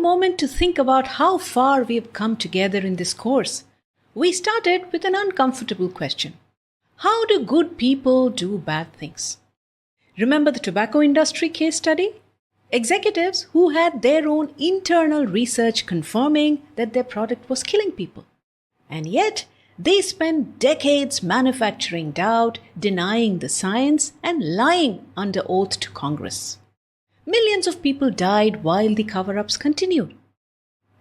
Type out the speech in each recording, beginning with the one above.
moment to think about how far we have come together in this course. We started with an uncomfortable question. How do good people do bad things? Remember the tobacco industry case study? Executives who had their own internal research confirming that their product was killing people. And yet, they spent decades manufacturing doubt, denying the science, and lying under oath to Congress. Millions of people died while the cover-ups continued.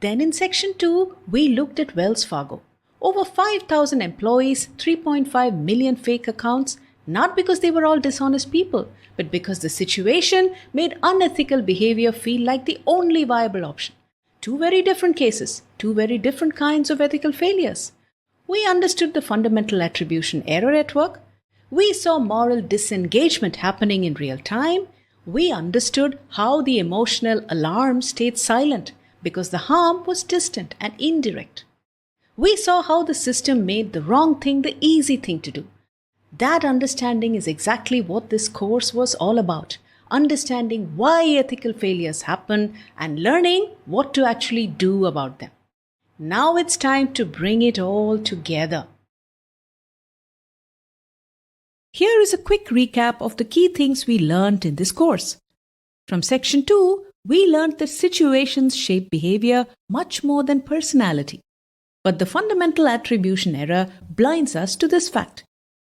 Then in Section 2, we looked at Wells Fargo. Over 5,000 employees, 3.5 million fake accounts, not because they were all dishonest people, but because the situation made unethical behavior feel like the only viable option. Two very different cases, two very different kinds of ethical failures. We understood the fundamental attribution error at work. We saw moral disengagement happening in real time. We understood how the emotional alarm stayed silent because the harm was distant and indirect. We saw how the system made the wrong thing the easy thing to do. That understanding is exactly what this course was all about. Understanding why ethical failures happen and learning what to actually do about them. Now it's time to bring it all together. Here is a quick recap of the key things we learned in this course. From Section 2, we learned that situations shape behavior much more than personality. But the fundamental attribution error blinds us to this fact.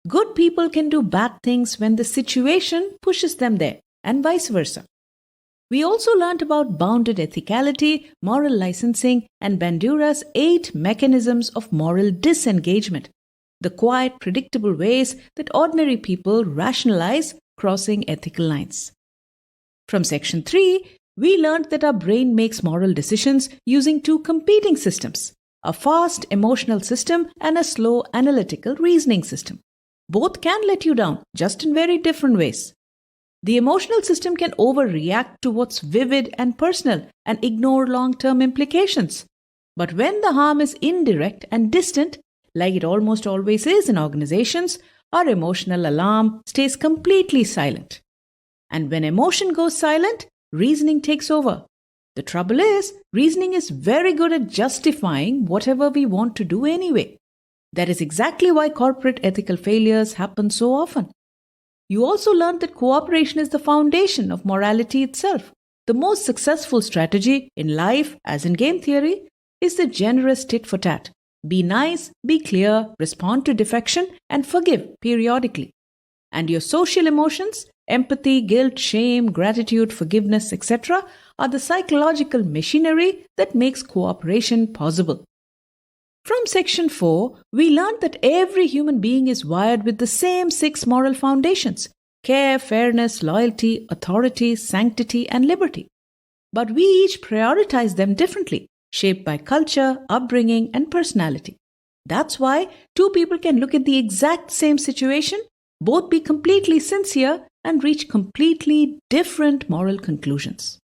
Good people can do bad things when the situation pushes them there, and vice versa. We also learned about bounded ethicality, moral licensing, and Bandura's 8 mechanisms of moral disengagement, the quiet, predictable ways that ordinary people rationalize crossing ethical lines. From Section 3, we learned that our brain makes moral decisions using 2 competing systems, a fast emotional system and a slow analytical reasoning system. Both can let you down, just in very different ways. The emotional system can overreact to what's vivid and personal and ignore long-term implications. But when the harm is indirect and distant, like it almost always is in organizations, our emotional alarm stays completely silent. And when emotion goes silent, reasoning takes over. The trouble is, reasoning is very good at justifying whatever we want to do anyway. That is exactly why corporate ethical failures happen so often. You also learned that cooperation is the foundation of morality itself. The most successful strategy in life, as in game theory, is the generous tit for tat. Be nice, be clear, respond to defection, and forgive periodically. And your social emotions, empathy, guilt, shame, gratitude, forgiveness, etc., are the psychological machinery that makes cooperation possible. From Section 4, we learned that every human being is wired with the same 6 moral foundations: care, fairness, loyalty, authority, sanctity, and liberty. But we each prioritize them differently, shaped by culture, upbringing, and personality. That's why 2 people can look at the exact same situation, both be completely sincere, and reach completely different moral conclusions.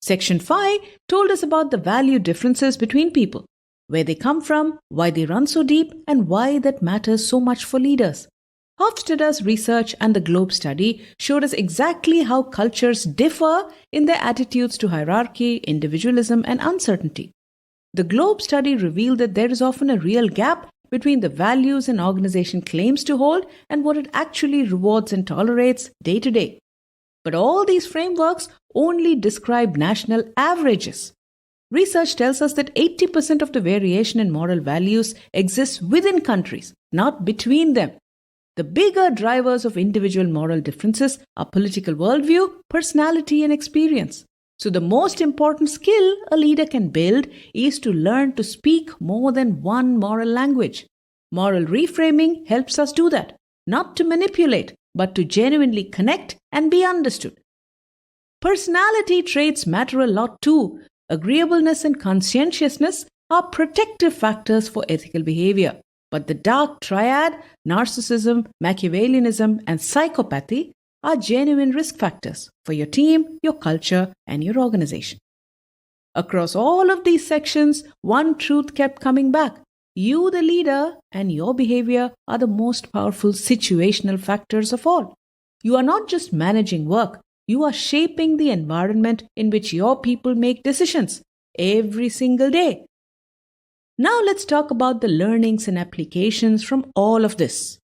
Section 5 told us about the value differences between people, where they come from, why they run so deep, and why that matters so much for leaders. Hofstede's research and the Globe study showed us exactly how cultures differ in their attitudes to hierarchy, individualism, and uncertainty. The Globe study revealed that there is often a real gap between the values an organization claims to hold and what it actually rewards and tolerates day to day. But all these frameworks only describe national averages. Research tells us that 80% of the variation in moral values exists within countries, not between them. The bigger drivers of individual moral differences are political worldview, personality, and experience. So the most important skill a leader can build is to learn to speak more than one moral language. Moral reframing helps us do that, not to manipulate, but to genuinely connect and be understood. Personality traits matter a lot too. Agreeableness and conscientiousness are protective factors for ethical behavior. But the dark triad, narcissism, Machiavellianism, and psychopathy are genuine risk factors for your team, your culture, and your organization. Across all of these sections, one truth kept coming back. You, the leader, and your behavior are the most powerful situational factors of all. You are not just managing work. You are shaping the environment in which your people make decisions, every single day. Now let's talk about the learnings and applications from all of this.